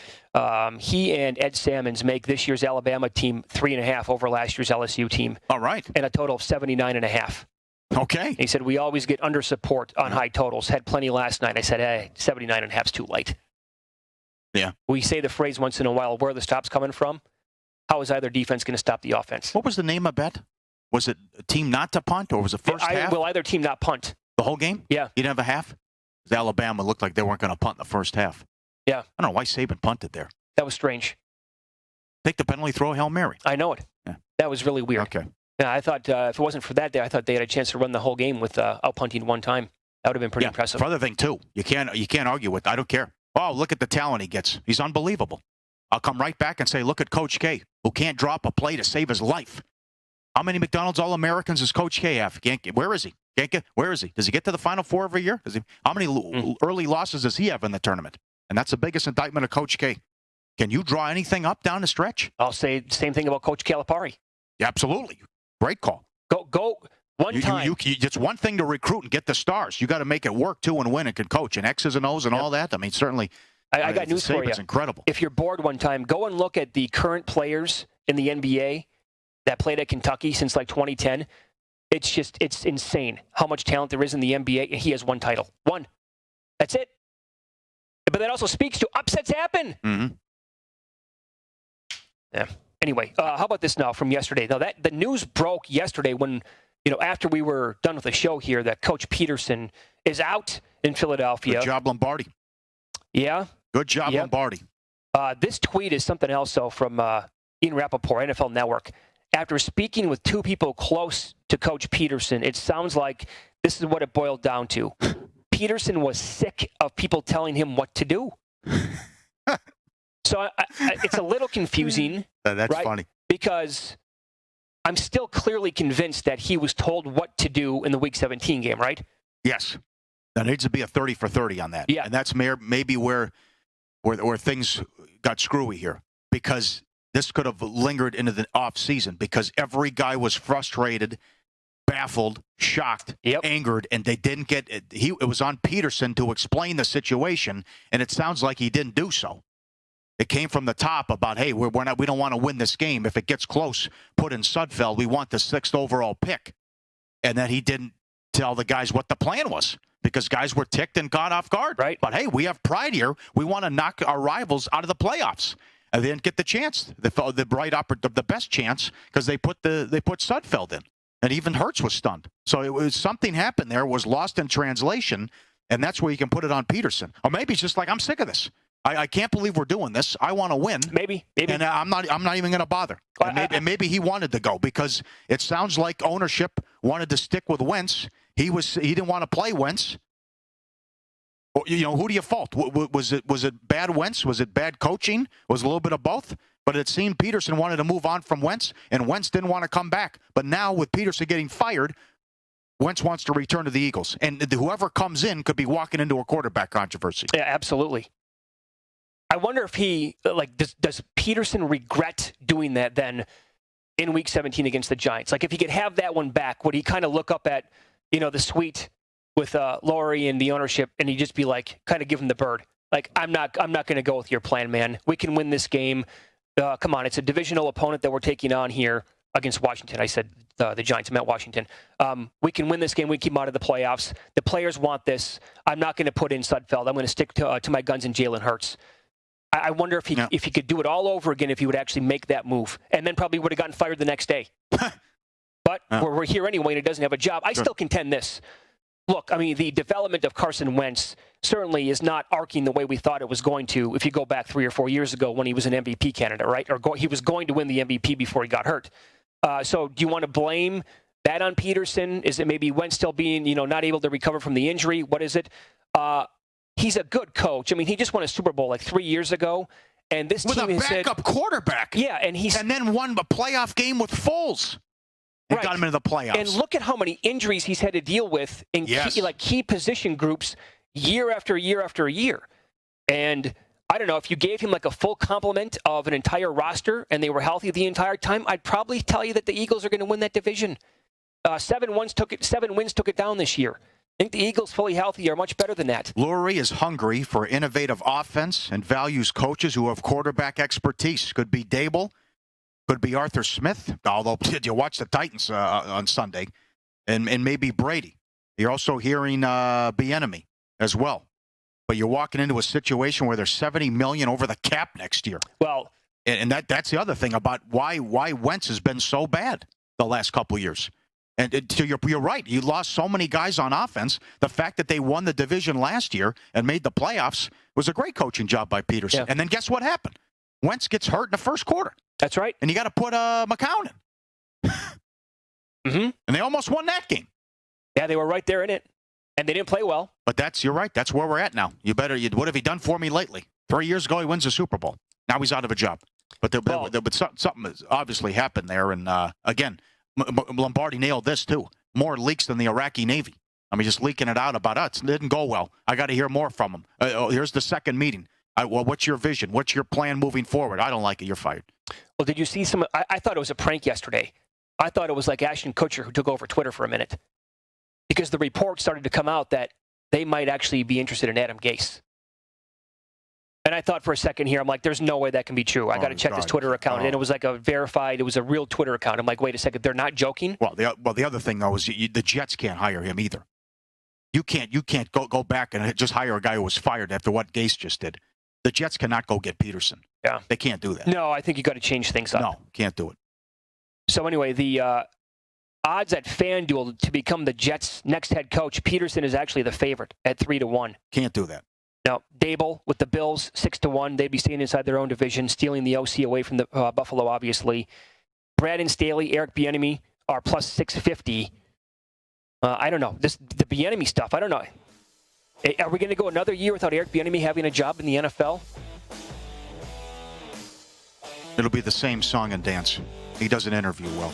He and Ed Salmons make this year's Alabama team 3.5 over last year's LSU team. All right. And a total of 79.5. Okay. He said, we always get under support on high totals. Had plenty last night. I said, hey, 79.5 is too light. Yeah. We say the phrase once in a while, where are the stops coming from? How is either defense going to stop the offense? What was the name of bet? Was it a team not to punt, or was it first half? Will either team not punt? The whole game? Yeah. You didn't have a half? Alabama looked like they weren't going to punt in the first half. Yeah. I don't know why Saban punted there. That was strange. Take the penalty, throw a Hail Mary. I know it. Yeah. That was really weird. Okay. Yeah, I thought if it wasn't for that day, I thought they had a chance to run the whole game with out punting one time. That would have been pretty impressive. For other thing, too, you can't argue with. I don't care. Oh, look at the talent he gets. He's unbelievable. I'll come right back and say, look at Coach K, who can't drop a play to save his life. How many McDonald's All-Americans does Coach K have? Where is he? Where is he? Does he get to the Final Four every year? How many early losses does he have in the tournament? And that's the biggest indictment of Coach K. Can you draw anything up down the stretch? I'll say the same thing about Coach Calipari. Yeah, absolutely. Great call. Go one time. It's one thing to recruit and get the stars. You got to make it work, too, and win and can coach. And X's and O's and all that. I mean, certainly. I got news for you. It's incredible. If you're bored one time, go and look at the current players in the NBA that played at Kentucky since like 2010. It's insane how much talent there is in the NBA. And he has one title. One. That's it. But that also speaks to upsets happen. Mm-hmm. Yeah. Anyway, how about this now from yesterday? Now the news broke yesterday when, after we were done with the show here, that Coach Peterson is out in Philadelphia. Good job, Lombardi. Yeah. Good job, Lombardi. This tweet is something else, though, from Ian Rappaport, NFL Network. After speaking with two people close to Coach Peterson, it sounds like this is what it boiled down to. Peterson was sick of people telling him what to do. So it's a little confusing. That's right? funny. Because I'm still clearly convinced that he was told what to do in the Week 17 game, right? Yes. There needs to be a 30 for 30 on that. Yeah. And that's maybe where things got screwy here. Because this could have lingered into the off season because every guy was frustrated, baffled, shocked, angered, and they didn't get it. It was on Peterson to explain the situation, and it sounds like he didn't do so. It came from the top about, hey, we don't want to win this game. If it gets close, put in Sudfeld. We want the 6th overall pick. And then he didn't tell the guys what the plan was because guys were ticked and caught off guard. Right. But, hey, we have pride here. We want to knock our rivals out of the playoffs. And they didn't get the chance, the best chance, because they put Sudfeld in. And even Hurts was stunned. So it was something happened there, was lost in translation, and that's where you can put it on Peterson. Or maybe it's just like, I'm sick of this. I can't believe we're doing this. I want to win. Maybe. And I'm not even going to bother. And maybe he wanted to go because it sounds like ownership wanted to stick with Wentz. He didn't want to play Wentz. Who do you fault? Was it bad Wentz? Was it bad coaching? Was it a little bit of both? But it seemed Peterson wanted to move on from Wentz, and Wentz didn't want to come back. But now with Peterson getting fired, Wentz wants to return to the Eagles. And whoever comes in could be walking into a quarterback controversy. Yeah, absolutely. I wonder if he, does Peterson regret doing that then in Week 17 against the Giants? Like, if he could have that one back, would he kind of look up at, the suite with Laurie and the ownership, and he'd just be like, kind of give him the bird? Like, I'm not going to go with your plan, man. We can win this game. Come on, it's a divisional opponent that we're taking on here against Washington. I said the Giants. I meant Washington. We can win this game. We keep them out of the playoffs. The players want this. I'm not going to put in Sudfeld. I'm going to stick to my guns and Jalen Hurts. I wonder if he could do it all over again, if he would actually make that move, and then probably would have gotten fired the next day. But we're here anyway, and he doesn't have a job. I still contend this. Look, I mean, the development of Carson Wentz certainly is not arcing the way we thought it was going to if you go back 3 or 4 years ago when he was an MVP candidate, right? Or he was going to win the MVP before he got hurt. So do you want to blame that on Peterson? Is it maybe Wentz still being, not able to recover from the injury? What is it? He's a good coach. I mean, he just won a Super Bowl 3 years ago, and this with team a has backup quarterback. Yeah, and then won a playoff game with Foles. And got him into the playoffs. And look at how many injuries he's had to deal with in key position groups year after year after year. And I don't know, if you gave him a full complement of an entire roster and they were healthy the entire time, I'd probably tell you that the Eagles are going to win that division. 7 wins took it down this year. I think the Eagles fully healthy are much better than that. Lurie is hungry for innovative offense and values coaches who have quarterback expertise. Could be Dable. Could be Arthur Smith, although did you watch the Titans on Sunday? And maybe Brady. You're also hearing Bieniemy as well. But you're walking into a situation where there's $70 million over the cap next year. Well, and that's the other thing about why Wentz has been so bad the last couple of years. And so you're right. You lost so many guys on offense. The fact that they won the division last year and made the playoffs was a great coaching job by Peterson. Yeah. And then guess what happened? Wentz gets hurt in the first quarter. That's right. And you got to put McCown in. Mm-hmm. And they almost won that game. Yeah, they were right there in it. And they didn't play well. But you're right. That's where we're at now. What have he done for me lately? 3 years ago, he wins the Super Bowl. Now he's out of a job. But something has obviously happened there. And again, Lombardi nailed this too. More leaks than the Iraqi Navy. I mean, just leaking it out about us. It didn't go well. I got to hear more from him. Here's the second meeting. Well, what's your vision? What's your plan moving forward? I don't like it. You're fired. Well, did you see some? I thought it was a prank yesterday. I thought it was like Ashton Kutcher who took over Twitter for a minute. Because the report started to come out that they might actually be interested in Adam Gase. And I thought for a second here, I'm like, there's no way that can be true. I got to check his Twitter account. And it was like a verified, it was a real Twitter account. I'm like, wait a second, they're not joking? Well, the other thing, though, is the Jets can't hire him either. You can't go back and just hire a guy who was fired after what Gase just did. The Jets cannot go get Peterson. Yeah. They can't do that. No, I think you got to change things up. No, can't do it. So anyway, the odds at FanDuel to become the Jets' next head coach, Peterson is actually the favorite at 3-1. Can't do that. Now, Dable with the Bills, 6-1. They'd be staying inside their own division, stealing the OC away from the Buffalo, obviously. Brandon Staley, Eric Bieniemy are plus 650. I don't know. The Bieniemy stuff, I don't know. Are we going to go another year without Eric Bieniemy having a job in the NFL? It'll be the same song and dance. He doesn't interview well.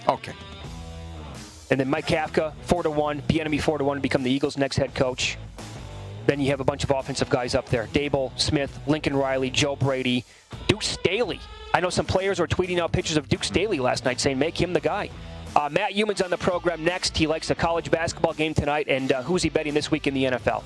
Okay. And then Mike Kafka, 4-1. Bieniemy 4-1 to become the Eagles' next head coach. Then you have a bunch of offensive guys up there. Dable, Smith, Lincoln Riley, Joe Brady, Duke Staley. I know some players were tweeting out pictures of Duke Staley last night saying, make him the guy. Matt Human's on the program next. He likes a college basketball game tonight. And who's he betting this week in the NFL?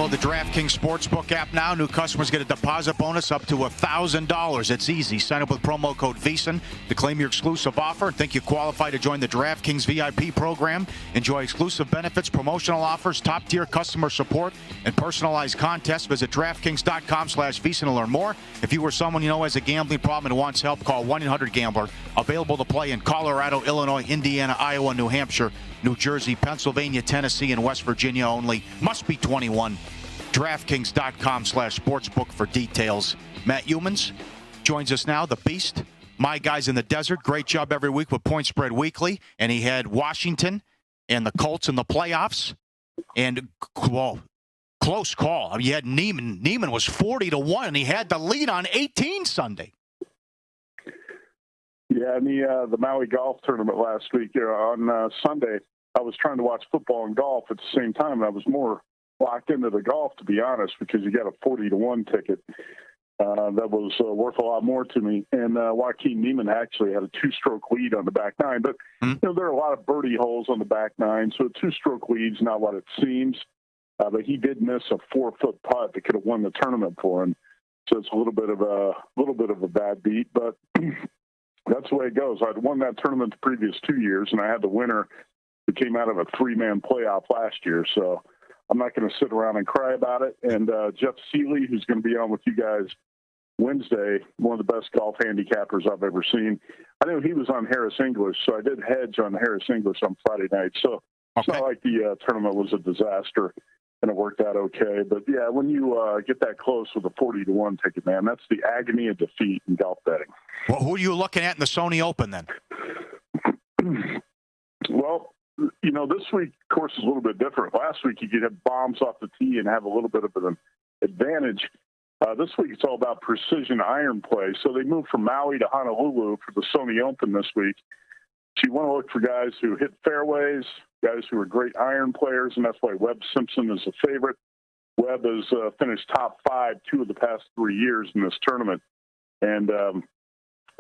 Download the DraftKings Sportsbook app now. New customers get a deposit bonus up to $1,000. It's easy. Sign up with promo code VEASAN to claim your exclusive offer. Think you qualify to join the DraftKings VIP program. Enjoy exclusive benefits, promotional offers, top-tier customer support, and personalized contests. Visit DraftKings.com/VEASAN to learn more. If you or someone you know has a gambling problem and wants help, call 1-800-GAMBLER. Available to play in Colorado, Illinois, Indiana, Iowa, New Hampshire, New Jersey, Pennsylvania, Tennessee, and West Virginia only. Must be 21. DraftKings.com/sportsbook for details. Matt Humans joins us now, the Beast. My Guys in the Desert. Great job every week with Point Spread Weekly. And he had Washington and the Colts in the playoffs. And, well, close call. I mean, you had Neiman. Neiman was 40-1, and he had the lead on 18 Sunday. Yeah, and the Maui golf tournament last week on Sunday, I was trying to watch football and golf at the same time. And I was more locked into the golf, to be honest, because you got a 40-1 ticket. That was worth a lot more to me. And Joaquin Neiman actually had a two-stroke lead on the back nine. But, you know, there are a lot of birdie holes on the back nine, so a two-stroke lead's not what it seems. But he did miss a 4-foot putt that could have won the tournament for him. So it's a little bit of a bad beat. But that's the way it goes. I'd won that tournament the previous 2 years, and I had the winner who came out of a 3-man playoff last year. So I'm not going to sit around and cry about it. And Jeff Seeley, who's going to be on with you guys Wednesday, one of the best golf handicappers I've ever seen. I knew he was on Harris English, so I did hedge on Harris English on Friday night. So it's not like the tournament was a disaster, and it worked out okay. But, yeah, when you get that close with a 40-1 ticket, man, that's the agony of defeat in golf betting. Well, who are you looking at in the Sony Open then? Well, you know, this week, of course, is a little bit different. Last week, you could have bombs off the tee and have a little bit of an advantage. This week, it's all about precision iron play. So they moved from Maui to Honolulu for the Sony Open this week. So you want to look for guys who hit fairways, guys who are great iron players, and that's why Webb Simpson is a favorite. Webb has finished top 5 2 of the past 3 years in this tournament. And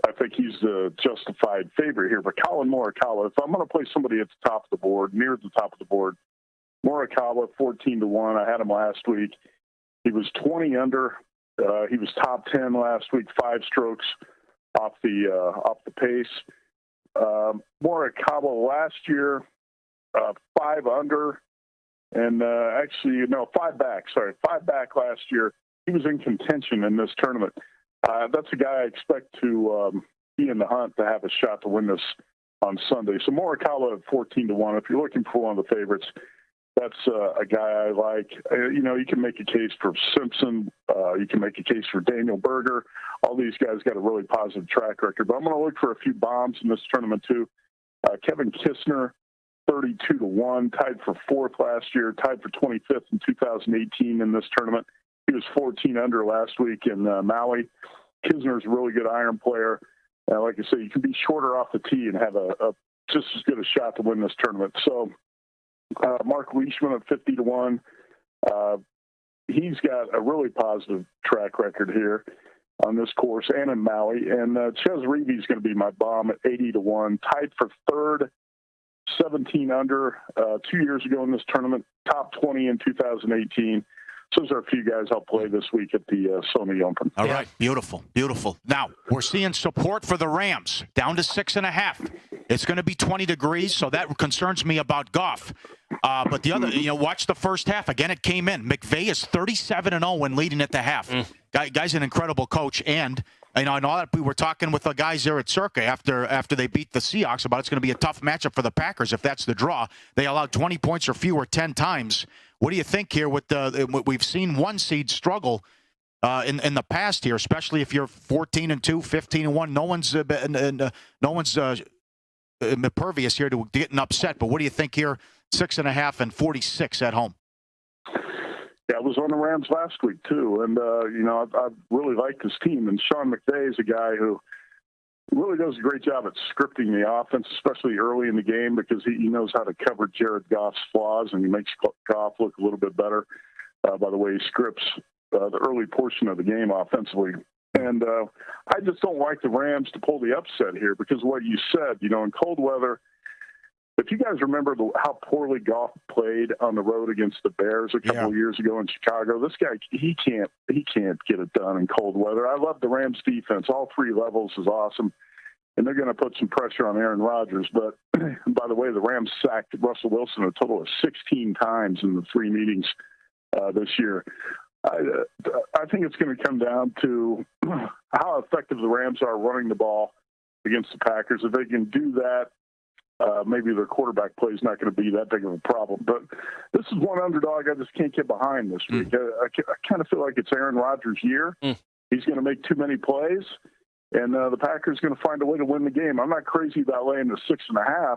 I think he's the justified favorite here. But Colin Morikawa, if I'm going to play somebody at the top of the board, near the top of the board, Morikawa, 14-1. I had him last week. He was 20 under. He was top 10 last week, 5 strokes off the pace. Morikawa last year, 5 under, and 5 back. Sorry, 5 back last year. He was in contention in this tournament. That's a guy I expect to be in the hunt to have a shot to win this on Sunday. So Morikawa at 14-1. If you're looking for one of the favorites, that's a guy I like. You can make a case for Simpson. You can make a case for Daniel Berger. All these guys got a really positive track record. But I'm going to look for a few bombs in this tournament, too. Kevin Kistner, 32-1, tied for 4th last year, tied for 25th in 2018 in this tournament. He was 14 under last week in Maui. Kisner's a really good iron player. Like I said, you can be shorter off the tee and have a just as good a shot to win this tournament. So Mark Leishman at 50-1. He's got a really positive track record here on this course and in Maui. And Ches Reavie's going to be my bomb at 80-1. Tied for 3rd, 17 under 2 years ago in this tournament. Top 20 in 2018. So those are a few guys I'll play this week at the Sony Open. All right. Beautiful. Beautiful. Now, we're seeing support for the Rams down to 6.5. It's going to be 20 degrees, so that concerns me about Goff. But the other, watch the first half. Again, it came in. McVay is 37-0 when leading at the half. Guy's an incredible coach. And I know that we were talking with the guys there at Circa after they beat the Seahawks about it's going to be a tough matchup for the Packers if that's the draw. They allowed 20 points or fewer 10 times. What do you think here with we've seen one seed struggle in the past here, especially if you're 14-2, 15-1. No one's impervious here to getting upset. But what do you think here? 6.5 and 46 at home. Yeah, I was on the Rams last week too, and I really like this team. And Sean McVay is a guy who really does a great job at scripting the offense, especially early in the game, because he knows how to cover Jared Goff's flaws, and he makes Goff look a little bit better by the way he scripts the early portion of the game offensively. And I just don't like the Rams to pull the upset here because of what you said. In cold weather, if you guys remember how poorly Goff played on the road against the Bears a couple of years ago in Chicago, this guy, he can't get it done in cold weather. I love the Rams defense. All three levels is awesome. And they're going to put some pressure on Aaron Rodgers. But, by the way, the Rams sacked Russell Wilson a total of 16 times in the three meetings this year. I think it's going to come down to how effective the Rams are running the ball against the Packers. If they can do that, maybe their quarterback play is not going to be that big of a problem. But this is one underdog I just can't get behind this week. I kind of feel like it's Aaron Rodgers' year. He's going to make too many plays, and the Packers are going to find a way to win the game. I'm not crazy about laying the 6.5,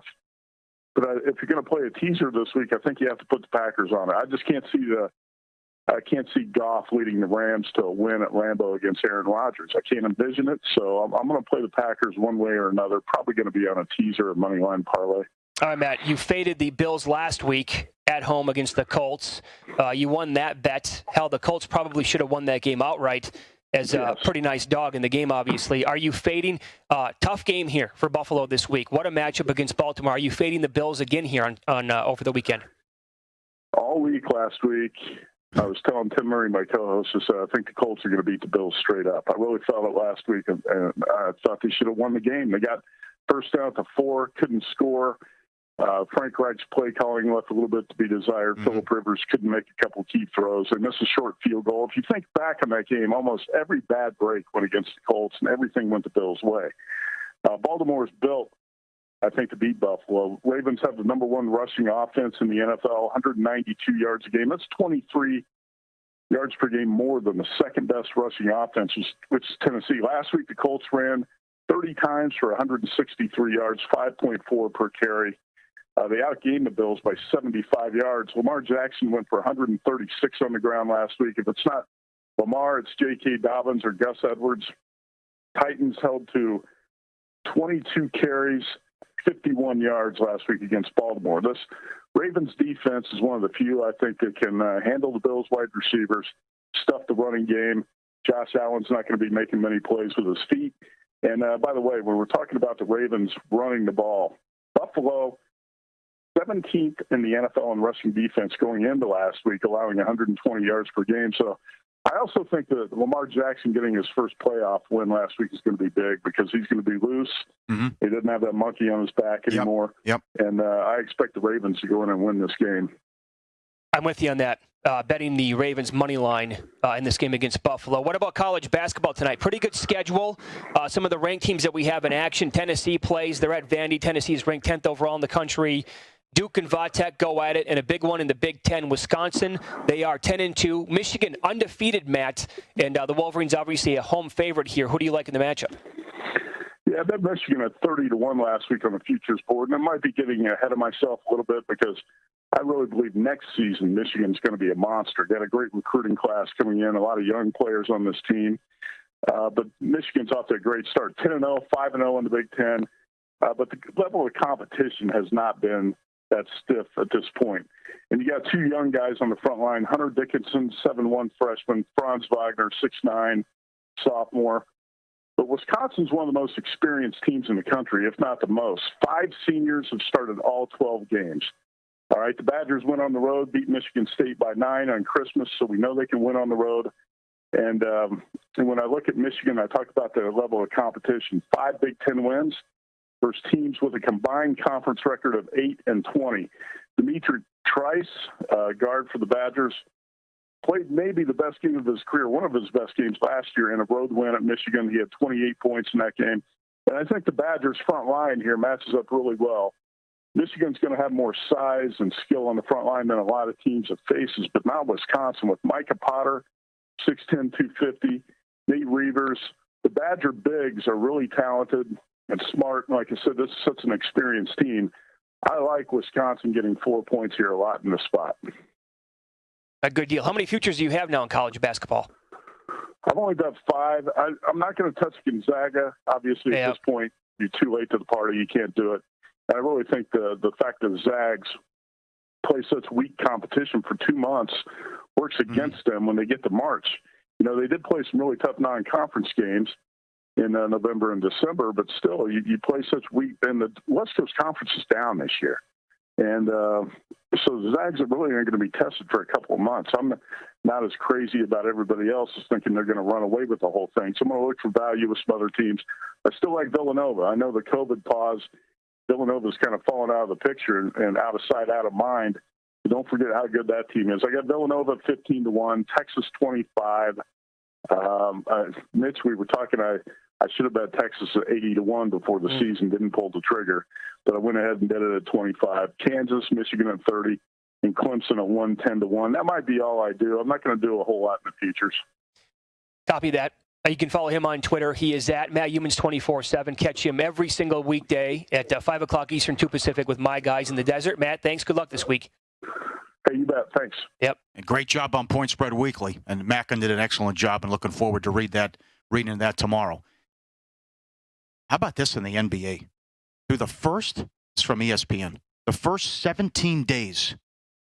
but if you're going to play a teaser this week, I think you have to put the Packers on it. I just can't see Goff leading the Rams to a win at Lambeau against Aaron Rodgers. I can't envision it, so I'm going to play the Packers one way or another. Probably going to be on a teaser or money line parlay. All right, Matt, you faded the Bills last week at home against the Colts. You won that bet. Hell, the Colts probably should have won that game outright as a pretty nice dog in the game, obviously. Are you fading? Tough game here for Buffalo this week. What a matchup against Baltimore. Are you fading the Bills again here on over the weekend? All week last week, I was telling Tim Murray, my co-host, I think the Colts are going to beat the Bills straight up. I really felt it last week, and I thought they should have won the game. They got first down to 4, couldn't score. Frank Reich's play calling left a little bit to be desired. Phillip Rivers couldn't make a couple key throws. They missed a short field goal. If you think back on that game, almost every bad break went against the Colts, and everything went the Bills' way. Baltimore's built, I think, to beat Buffalo. Ravens have the number 1 rushing offense in the NFL, 192 yards a game. That's 23 yards per game more than the second best rushing offense, which is Tennessee. Last week, the Colts ran 30 times for 163 yards, 5.4 per carry. They outgained the Bills by 75 yards. Lamar Jackson went for 136 on the ground last week. If it's not Lamar, it's J.K. Dobbins or Gus Edwards. Titans held to 22 carries, 51 yards last week against Baltimore. This Ravens defense is one of the few, I think, that can handle the Bills wide receivers, stuff the running game. Josh Allen's not going to be making many plays with his feet. And by the way, when we're talking about the Ravens running the ball, Buffalo 17th in the NFL in rushing defense going into last week, allowing 120 yards per game. So I also think that Lamar Jackson getting his first playoff win last week is going to be big because he's going to be loose. He doesn't have that monkey on his back anymore. And I expect the Ravens to go in and win this game. I'm with you on that. Betting the Ravens money line in this game against Buffalo. What about college basketball tonight? Pretty good schedule. Some of the ranked teams that we have in action. Tennessee plays. They're at Vandy. Tennessee is ranked 10th overall in the country. Duke and Vatech go at it, and a big one in the Big Ten. Wisconsin, they are 10-2. Michigan undefeated, Matt, and the Wolverines obviously a home favorite here. Who do you like in the matchup? Yeah, I bet Michigan at 30-1 last week on the futures board, and I might be getting ahead of myself a little bit because I really believe next season Michigan's going to be a monster. Got a great recruiting class coming in, a lot of young players on this team. But Michigan's off to a great start, 10-0, 5-0 in the Big Ten. But the level of competition has not been that stiff at this point. And you got 2 young guys on the front line, Hunter Dickinson, 7'1" freshman, Franz Wagner, 6'9", sophomore. But Wisconsin's one of the most experienced teams in the country, if not the most. 5 seniors have started all 12 games. All right, the Badgers went on the road, beat Michigan State by 9 on Christmas, so we know they can win on the road. And when I look at Michigan, I talk about their level of competition. 5 Big Ten wins versus teams with a combined conference record of 8-20. Dimitri Trice, guard for the Badgers, played maybe the best game of his career, one of his best games last year in a road win at Michigan. He had 28 points in that game. And I think the Badgers' front line here matches up really well. Michigan's going to have more size and skill on the front line than a lot of teams it faces, but not Wisconsin with Micah Potter, 6'10", 250, Nate Reavers. The Badger bigs are really talented and smart. Like I said, this is such an experienced team. I like Wisconsin getting 4 points here a lot in this spot. A good deal. How many futures do you have now in college basketball? I've only got 5. I'm not going to touch Gonzaga. Obviously, at this point, you're too late to the party. You can't do it. I really think the fact that Zags play such weak competition for 2 months works against them when they get to March. You know, they did play some really tough non-conference games, in November and December, but still, you play such weak. And the West Coast Conference is down this year. And so the Zags are really aren't going to be tested for a couple of months. I'm not as crazy about everybody else as thinking they're going to run away with the whole thing. So I'm going to look for value with some other teams. I still like Villanova. I know the COVID pause, Villanova's kind of fallen out of the picture and out of sight, out of mind. But don't forget how good that team is. I got Villanova 15-1, Texas 25. Mitch, we were talking. I should have bet Texas at 80-1 before the season. Didn't pull the trigger, but I went ahead and bet it at 25. Kansas, Michigan at 30, and Clemson at 110-1. That might be all I do. I'm not going to do a whole lot in the futures. Copy that. You can follow him on Twitter. He is at Matt Humans 24/7. Catch him every single weekday at 5 o'clock Eastern, 2 Pacific with My Guys in the Desert. Matt, thanks. Good luck this week. Hey, you bet. Thanks. Yep. And great job on Point Spread Weekly. And Mackin did an excellent job, and looking forward to reading that tomorrow. How about this in the NBA? Through the first, it's from ESPN, the first 17 days,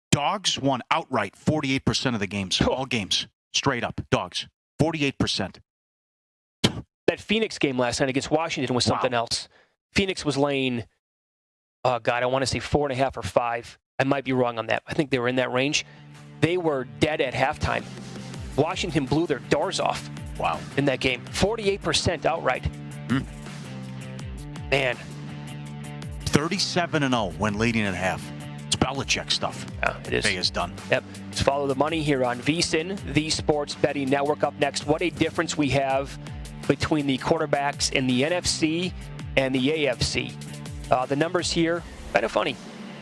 dogs won outright 48% of the games. All games. Straight up. Dogs. 48%. That Phoenix game last night against Washington was something else. Phoenix was laying, I want to say 4.5 or 5. I might be wrong on that. I think they were in that range. They were dead at halftime. Washington blew their doors off. Wow. In that game. 48% outright. Man. 37-0 when leading at half. It's Belichick stuff. Yeah, it is. Day is done. Yep. Let's follow the money here on VSiN, the Sports Betting Network. Up next, what a difference we have between the quarterbacks in the NFC and the AFC. The numbers here, kind of funny.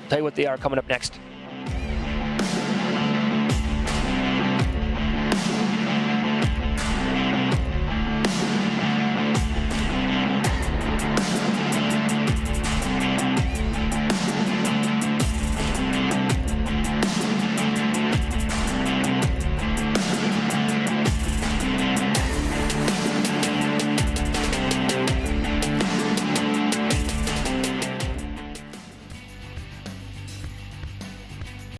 I'll tell you what they are coming up next.